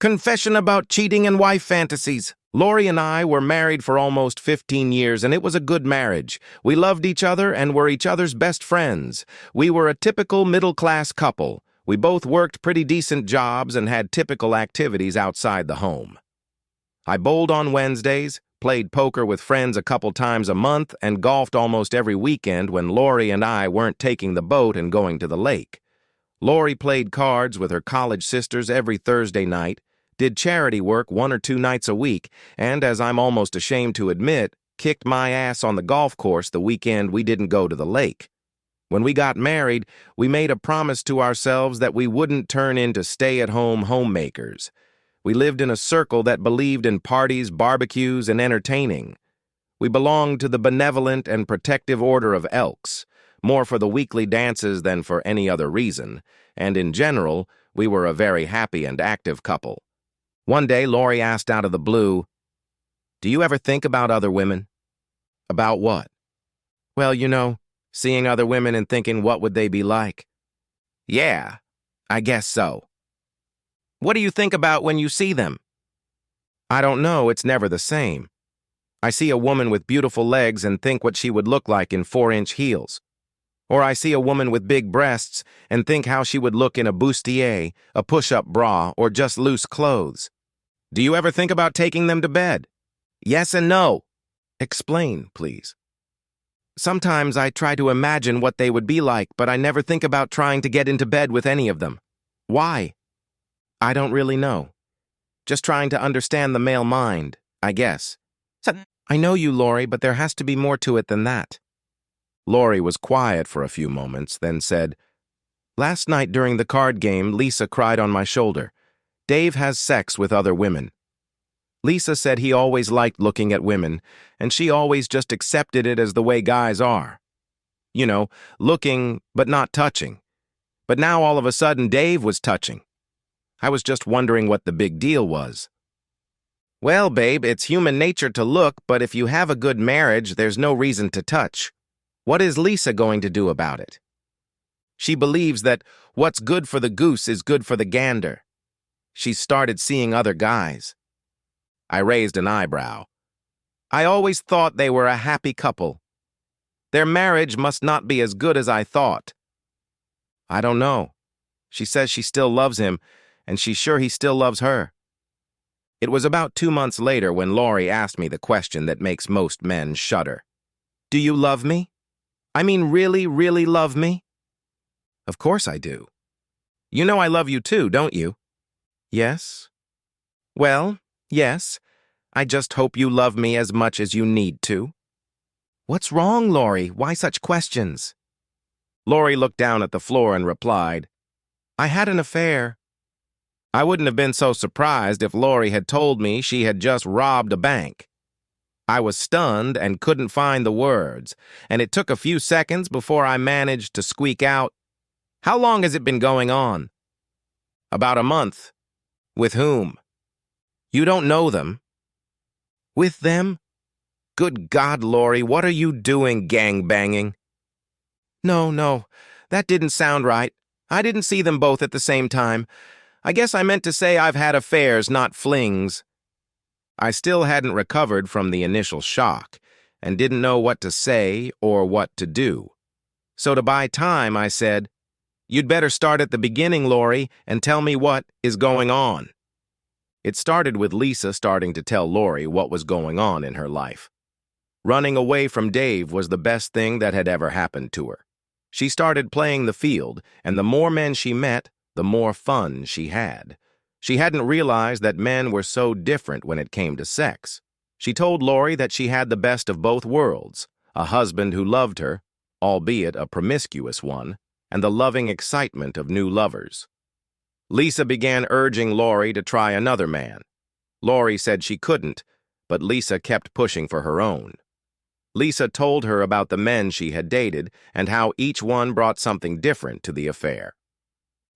Confession about cheating and wife fantasies. Lori and I were married for almost 15 years, and it was a good marriage. We loved each other and were each other's best friends. We were a typical middle-class couple. We both worked pretty decent jobs and had typical activities outside the home. I bowled on Wednesdays, played poker with friends a couple times a month, and golfed almost every weekend when Lori and I weren't taking the boat and going to the lake. Lori played cards with her college sisters every Thursday night, did charity work 1 or 2 nights a week, and, as I'm almost ashamed to admit, kicked my ass on the golf course the weekend we didn't go to the lake. When we got married, we made a promise to ourselves that we wouldn't turn into stay-at-home homemakers. We lived in a circle that believed in parties, barbecues, and entertaining. We belonged to the benevolent and protective order of Elks, more for the weekly dances than for any other reason, and in general, we were a very happy and active couple. One day, Lori asked out of the blue, "Do you ever think about other women?" "About what?" "Well, you know, seeing other women and thinking what would they be like." "Yeah, I guess so." "What do you think about when you see them?" "I don't know, it's never the same. I see a woman with beautiful legs and think what she would look like in 4-inch heels. Or I see a woman with big breasts and think how she would look in a bustier, a push-up bra, or just loose clothes." "Do you ever think about taking them to bed?" "Yes and no." "Explain, please." "Sometimes I try to imagine what they would be like, but I never think about trying to get into bed with any of them." "Why?" "I don't really know. Just trying to understand the male mind, I guess." "I know you, Lori, but there has to be more to it than that." Lori was quiet for a few moments, then said, "Last night during the card game, Lisa cried on my shoulder. Dave has sex with other women. Lisa said he always liked looking at women, and she always just accepted it as the way guys are. You know, looking but not touching. But now all of a sudden Dave was touching. I was just wondering what the big deal was." "Well, babe, it's human nature to look, but if you have a good marriage, there's no reason to touch. What is Lisa going to do about it?" "She believes that what's good for the goose is good for the gander. She's started seeing other guys." I raised an eyebrow. "I always thought they were a happy couple. Their marriage must not be as good as I thought." "I don't know. She says she still loves him, and she's sure he still loves her." It was about 2 months later when Lori asked me the question that makes most men shudder. "Do you love me? I mean, really, really love me?" "Of course I do." "You know I love you too, don't you?" "Yes." "Well, yes. I just hope you love me as much as you need to." "What's wrong, Lori? Why such questions?" Lori looked down at the floor and replied, "I had an affair." I wouldn't have been so surprised if Lori had told me she had just robbed a bank. I was stunned and couldn't find the words, and it took a few seconds before I managed to squeak out, "How long has it been going on?" "About a month." "With whom?" "You don't know them." "With them? Good God, Lori, what are you doing, gangbanging?" No, that didn't sound right. I didn't see them both at the same time. I guess I meant to say I've had affairs, not flings." I still hadn't recovered from the initial shock and didn't know what to say or what to do. So to buy time, I said, "You'd better start at the beginning, Lori, and tell me what is going on." It started with Lisa starting to tell Lori what was going on in her life. Running away from Dave was the best thing that had ever happened to her. She started playing the field, and the more men she met, the more fun she had. She hadn't realized that men were so different when it came to sex. She told Lori that she had the best of both worlds, a husband who loved her, albeit a promiscuous one, and the loving excitement of new lovers. Lisa began urging Lori to try another man. Lori said she couldn't, but Lisa kept pushing for her own. Lisa told her about the men she had dated and how each one brought something different to the affair.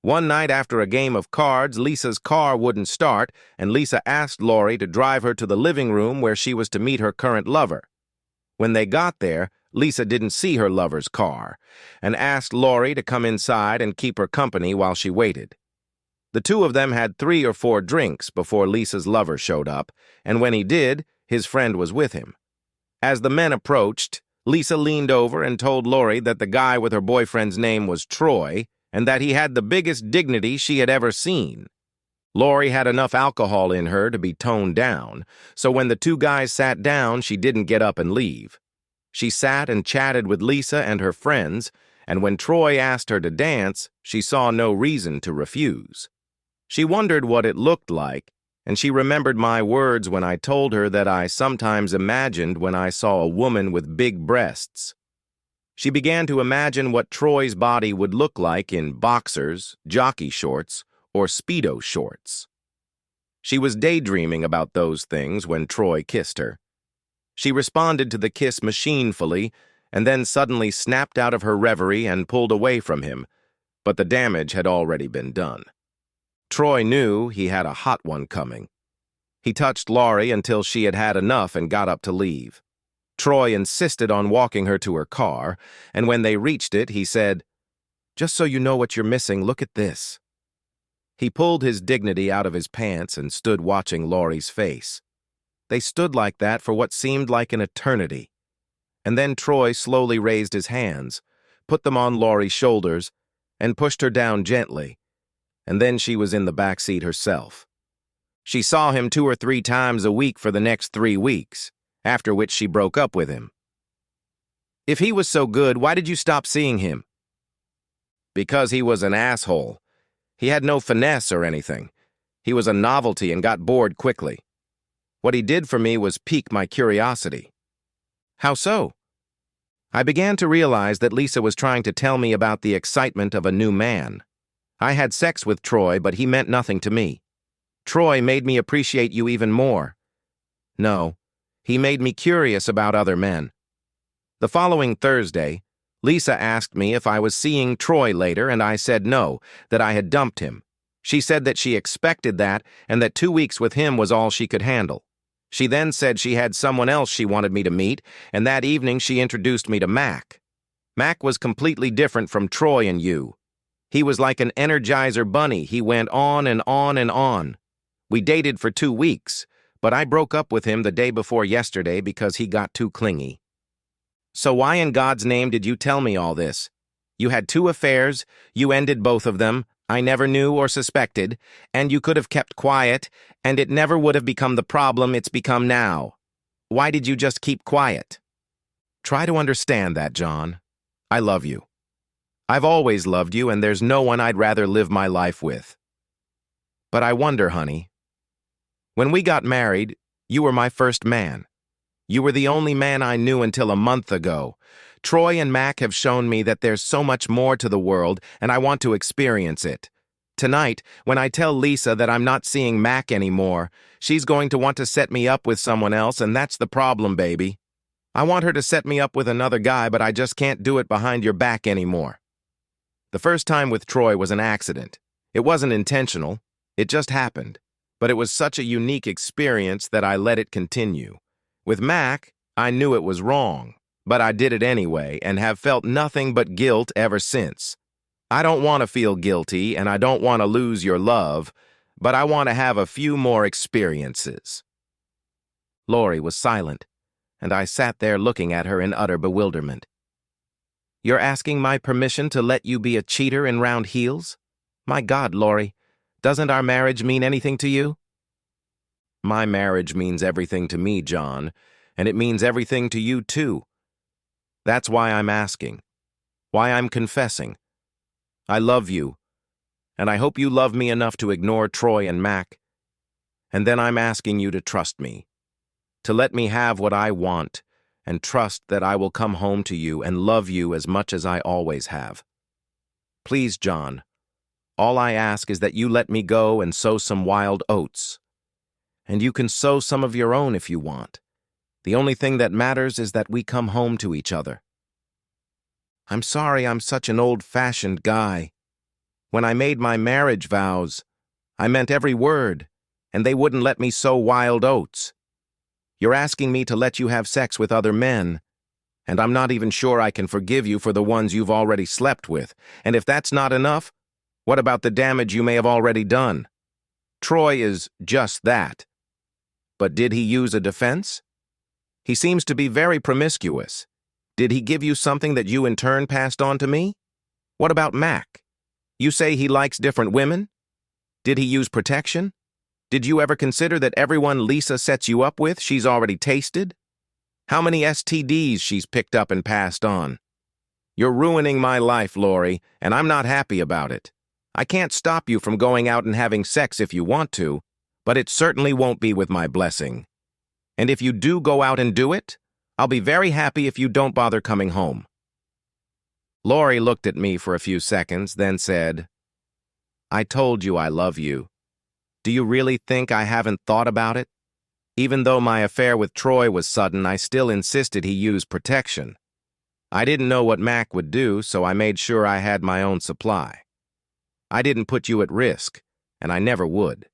One night after a game of cards, Lisa's car wouldn't start, and Lisa asked Lori to drive her to the living room where she was to meet her current lover. When they got there, Lisa didn't see her lover's car and asked Lori to come inside and keep her company while she waited. The two of them had 3 or 4 drinks before Lisa's lover showed up, and when he did, his friend was with him. As the men approached, Lisa leaned over and told Lori that the guy with her boyfriend's name was Troy, and that he had the biggest dignity she had ever seen. Lori had enough alcohol in her to be toned down, so when the two guys sat down, she didn't get up and leave. She sat and chatted with Lisa and her friends, and when Troy asked her to dance, she saw no reason to refuse. She wondered what it looked like, and she remembered my words when I told her that I sometimes imagined when I saw a woman with big breasts. She began to imagine what Troy's body would look like in boxers, jockey shorts, or Speedo shorts. She was daydreaming about those things when Troy kissed her. She responded to the kiss machinefully, and then suddenly snapped out of her reverie and pulled away from him, but the damage had already been done. Troy knew he had a hot one coming. He touched Lori until she had had enough and got up to leave. Troy insisted on walking her to her car, and when they reached it, he said, "Just so you know what you're missing, look at this." He pulled his dignity out of his pants and stood watching Lori's face. They stood like that for what seemed like an eternity. And then Troy slowly raised his hands, put them on Lori's shoulders, and pushed her down gently, and then she was in the back seat herself. She saw him 2 or 3 times a week for the next 3 weeks, after which she broke up with him. "If he was so good, why did you stop seeing him?" "Because he was an asshole. He had no finesse or anything. He was a novelty and got bored quickly. What he did for me was pique my curiosity." "How so?" "I began to realize that Lisa was trying to tell me about the excitement of a new man. I had sex with Troy, but he meant nothing to me. Troy made me appreciate you even more. No, he made me curious about other men." The following Thursday, Lisa asked me if I was seeing Troy later, and I said no, that I had dumped him. She said that she expected that and that 2 weeks with him was all she could handle. She then said she had someone else she wanted me to meet, and that evening she introduced me to Mac. Mac was completely different from Troy and you. He was like an Energizer bunny. He went on and on and on. We dated for 2 weeks, but I broke up with him the day before yesterday because he got too clingy. "So why in God's name did you tell me all this? You had 2 affairs, you ended both of them, I never knew or suspected, and you could have kept quiet, and it never would have become the problem it's become now. Why did you just keep quiet?" Try to understand that, John. I love you. I've always loved you, and there's no one I'd rather live my life with. But I wonder, honey, when we got married, you were my first man. You were the only man I knew until a month ago. Troy and Mac have shown me that there's so much more to the world, and I want to experience it. Tonight, when I tell Lisa that I'm not seeing Mac anymore, she's going to want to set me up with someone else, and that's the problem, baby. I want her to set me up with another guy, but I just can't do it behind your back anymore. The first time with Troy was an accident. It wasn't intentional. It just happened. But it was such a unique experience that I let it continue. With Mac, I knew it was wrong, but I did it anyway and have felt nothing but guilt ever since. I don't want to feel guilty and I don't want to lose your love, but I want to have a few more experiences. Lori was silent, and I sat there looking at her in utter bewilderment. "You're asking my permission to let you be a cheater in round heels? My God, Lori, doesn't our marriage mean anything to you?" "My marriage means everything to me, John, and it means everything to you too. That's why I'm asking, why I'm confessing. I love you, and I hope you love me enough to ignore Troy and Mac. And then I'm asking you to trust me, to let me have what I want, and trust that I will come home to you and love you as much as I always have. Please, John, all I ask is that you let me go and sow some wild oats. And you can sow some of your own if you want. The only thing that matters is that we come home to each other. I'm sorry I'm such an old-fashioned guy. When I made my marriage vows, I meant every word, and they wouldn't let me sow wild oats. You're asking me to let you have sex with other men, and I'm not even sure I can forgive you for the ones you've already slept with. And if that's not enough, What about the damage you may have already done? Troy is just that. But did he use a defense? He seems to be very promiscuous. Did he give you something that you in turn passed on to me? What about Mac? You say he likes different women? Did he use protection? Did you ever consider that everyone Lisa sets you up with she's already tasted? How many STDs she's picked up and passed on? You're ruining my life, Lori, and I'm not happy about it. I can't stop you from going out and having sex if you want to, but it certainly won't be with my blessing. And if you do go out and do it, I'll be very happy if you don't bother coming home. Lori looked at me for a few seconds, then said, I told you I love you. Do you really think I haven't thought about it? Even though my affair with Troy was sudden, I still insisted he use protection. I didn't know what Mac would do, so I made sure I had my own supply. I didn't put you at risk, and I never would.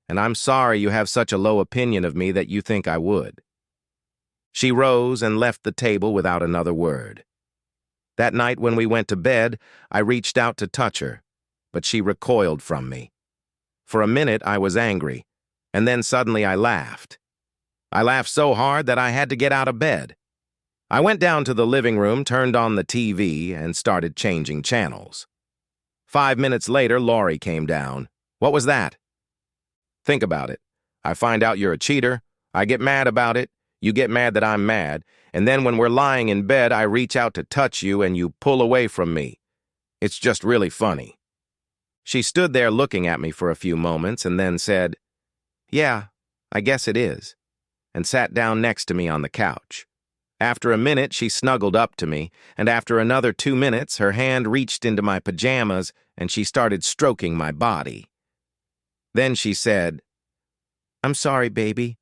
And I'm sorry you have such a low opinion of me that you think I would. She rose and left the table without another word. That night when we went to bed, I reached out to touch her, but she recoiled from me. For a minute, I was angry, and then suddenly I laughed. I laughed so hard that I had to get out of bed. I went down to the living room, turned on the TV, and started changing channels. 5 minutes later, Lori came down. What was that? Think about it. I find out you're a cheater. I get mad about it. You get mad that I'm mad. And then when we're lying in bed, I reach out to touch you and you pull away from me. It's just really funny. She stood there looking at me for a few moments and then said, Yeah, I guess it is, and sat down next to me on the couch. After a minute, she snuggled up to me, and after another 2 minutes, her hand reached into my pajamas and she started stroking my body. Then she said, I'm sorry, baby.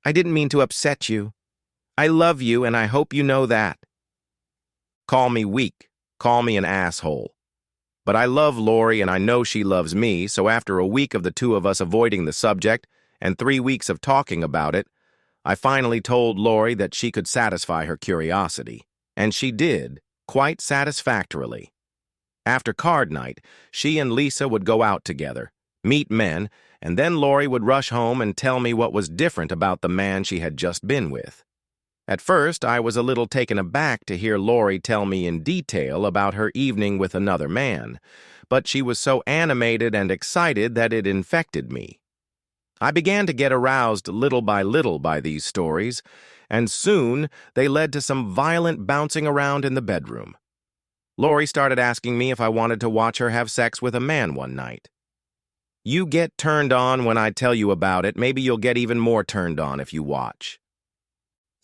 I didn't mean to upset you. I love you, and I hope you know that. Call me weak. Call me an asshole. But I love Lori, and I know she loves me, so after a week of the two of us avoiding the subject and 3 weeks of talking about it, I finally told Lori that she could satisfy her curiosity. And she did, quite satisfactorily. After card night, she and Lisa would go out together, meet men, and then Lori would rush home and tell me what was different about the man she had just been with. At first, I was a little taken aback to hear Lori tell me in detail about her evening with another man, but she was so animated and excited that it infected me. I began to get aroused little by these stories, and soon they led to some violent bouncing around in the bedroom. Lori started asking me if I wanted to watch her have sex with a man one night. You get turned on when I tell you about it. Maybe you'll get even more turned on if you watch.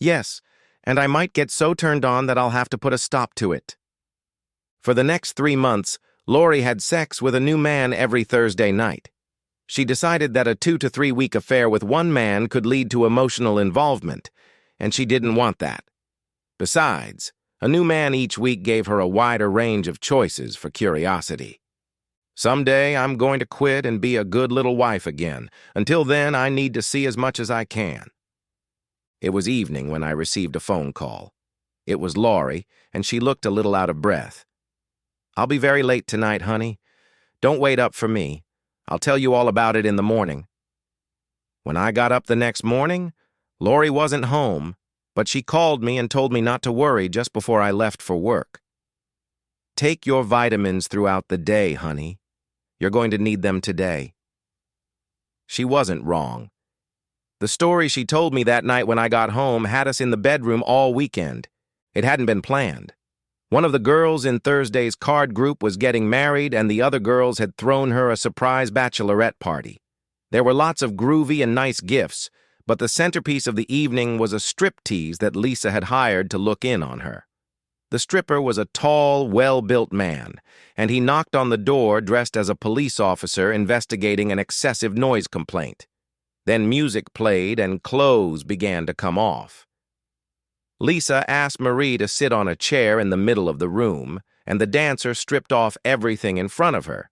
Yes, and I might get so turned on that I'll have to put a stop to it. For the next 3 months, Lori had sex with a new man every Thursday night. She decided that a 2 to 3 week affair with one man could lead to emotional involvement, and she didn't want that. Besides, a new man each week gave her a wider range of choices for curiosity. Someday I'm going to quit and be a good little wife again. Until then, I need to see as much as I can. It was evening when I received a phone call. It was Lori, and she looked a little out of breath. I'll be very late tonight, honey. Don't wait up for me. I'll tell you all about it in the morning. When I got up the next morning, Lori wasn't home, but she called me and told me not to worry just before I left for work. Take your vitamins throughout the day, honey. You're going to need them today. She wasn't wrong. The story she told me that night when I got home had us in the bedroom all weekend. It hadn't been planned. One of the girls in Thursday's card group was getting married, and the other girls had thrown her a surprise bachelorette party. There were lots of groovy and nice gifts, but the centerpiece of the evening was a striptease that Lisa had hired to look in on her. The stripper was a tall, well-built man, and he knocked on the door dressed as a police officer investigating an excessive noise complaint. Then music played and clothes began to come off. Lisa asked Marie to sit on a chair in the middle of the room, and the dancer stripped off everything in front of her.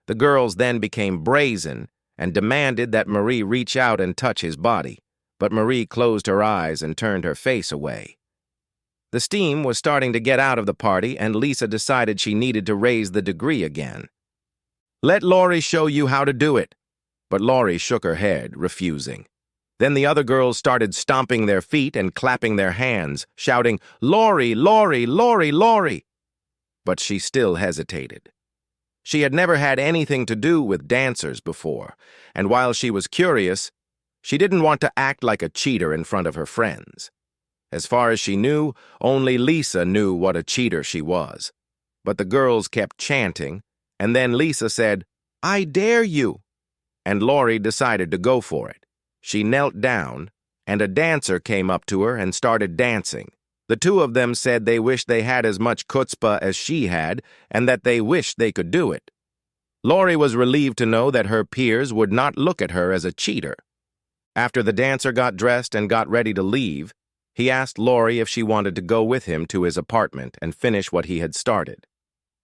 The girls then became brazen and demanded that Marie reach out and touch his body, but Marie closed her eyes and turned her face away. The steam was starting to get out of the party, and Lisa decided she needed to raise the degree again. Let Laurie show you how to do it." But Laurie shook her head, refusing. Then the other girls started stomping their feet and clapping their hands, shouting, "Laurie, Laurie, Laurie, Laurie!" But she still hesitated. She had never had anything to do with dancers before, and while she was curious, she didn't want to act like a cheater in front of her friends. As far as she knew, only Lisa knew what a cheater she was. But the girls kept chanting, and then Lisa said, "I dare you!" And Laurie decided to go for it. She knelt down, and a dancer came up to her and started dancing. The two of them said they wished they had as much chutzpah as she had, and that they wished they could do it. Laurie was relieved to know that her peers would not look at her as a cheater. After the dancer got dressed and got ready to leave, he asked Laurie if she wanted to go with him to his apartment and finish what he had started.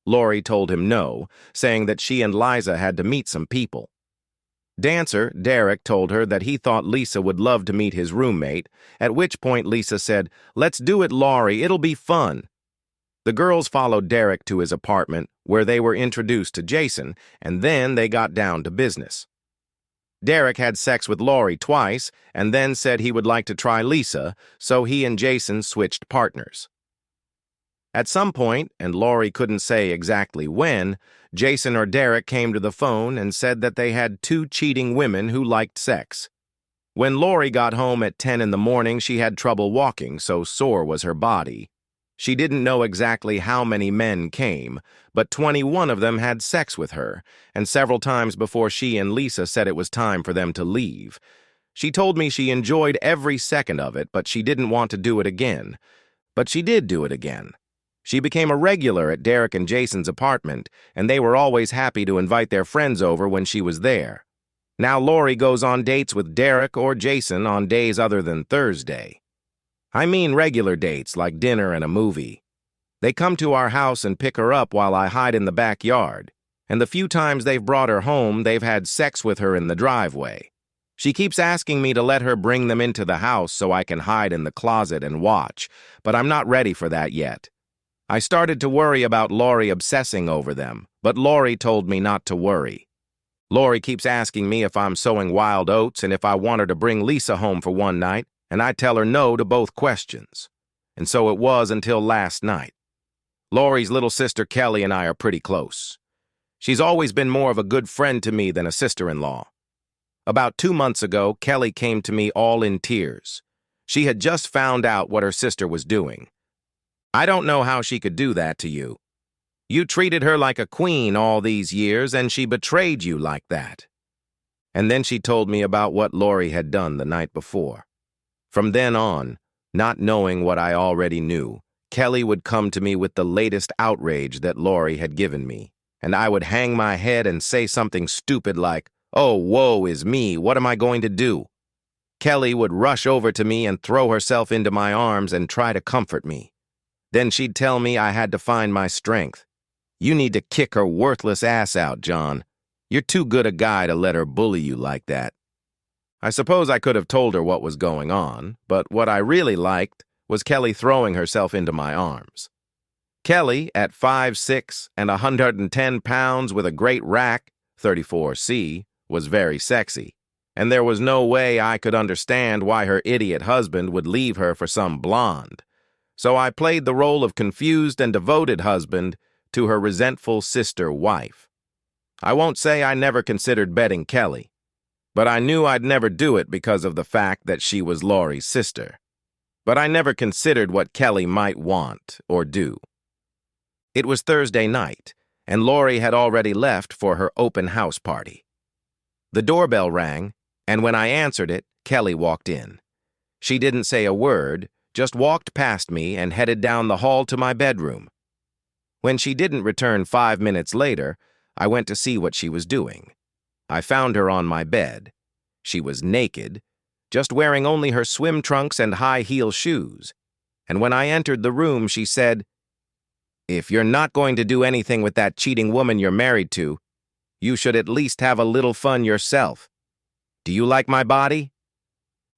Laurie told him no, saying that she and Liza had to meet some people. Dancer Derek told her that he thought Lisa would love to meet his roommate, at which point Lisa said, "Let's do it, Laurie, it'll be fun." The girls followed Derek to his apartment, where they were introduced to Jason, and then they got down to business. Derek had sex with Laurie twice, and then said he would like to try Lisa, so he and Jason switched partners. At some point, and Laurie couldn't say exactly when, Jason or Derek came to the phone and said that they had two cheating women who liked sex. When Laurie got home at 10 in the morning, she had trouble walking, so sore was her body. She didn't know exactly how many men came, but 21 of them had sex with her, and several times before she and Lisa said it was time for them to leave. She told me she enjoyed every second of it, but she didn't want to do it again. But she did do it again. She became a regular at Derek and Jason's apartment, and they were always happy to invite their friends over when she was there. Now Laurie goes on dates with Derek or Jason on days other than Thursday. I mean regular dates like dinner and a movie. They come to our house and pick her up while I hide in the backyard, and the few times they've brought her home, they've had sex with her in the driveway. She keeps asking me to let her bring them into the house so I can hide in the closet and watch, but I'm not ready for that yet. I started to worry about Laurie obsessing over them, but Laurie told me not to worry. Laurie keeps asking me if I'm sowing wild oats and if I want her to bring Lisa home for one night, and I tell her no to both questions. And so it was until last night. Laurie's little sister Kelly and I are pretty close. She's always been more of a good friend to me than a sister-in-law. About 2 months ago, Kelly came to me all in tears. She had just found out what her sister was doing. "I don't know how she could do that to you. You treated her like a queen all these years, and she betrayed you like that." And then she told me about what Laurie had done the night before. From then on, not knowing what I already knew, Kelly would come to me with the latest outrage that Laurie had given me, and I would hang my head and say something stupid like, "Oh, woe is me, what am I going to do?" Kelly would rush over to me and throw herself into my arms and try to comfort me. Then she'd tell me I had to find my strength. "You need to kick her worthless ass out, John. You're too good a guy to let her bully you like that." I suppose I could have told her what was going on, but what I really liked was Kelly throwing herself into my arms. Kelly, at 5'6" and 110 pounds with a great rack, 34C, was very sexy, and there was no way I could understand why her idiot husband would leave her for some blonde. So I played the role of confused and devoted husband to her resentful sister wife. I won't say I never considered betting Kelly, but I knew I'd never do it because of the fact that she was Laurie's sister. But I never considered what Kelly might want or do. It was Thursday night, and Laurie had already left for her open house party. The doorbell rang, and when I answered it, Kelly walked in. She didn't say a word, just walked past me and headed down the hall to my bedroom. When she didn't return 5 minutes later, I went to see what she was doing. I found her on my bed. She was naked, just wearing only her swim trunks and high-heel shoes. And when I entered the room, she said, "If you're not going to do anything with that cheating woman you're married to, you should at least have a little fun yourself. Do you like my body?"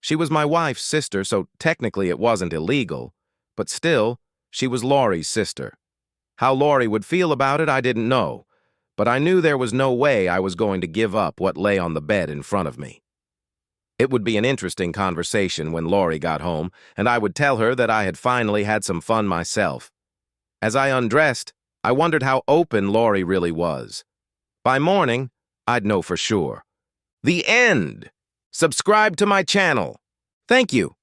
She was my wife's sister, so technically it wasn't illegal, but still, she was Laurie's sister. How Laurie would feel about it, I didn't know, but I knew there was no way I was going to give up what lay on the bed in front of me. It would be an interesting conversation when Laurie got home, and I would tell her that I had finally had some fun myself. As I undressed, I wondered how open Laurie really was. By morning, I'd know for sure. The end! Subscribe to my channel. Thank you.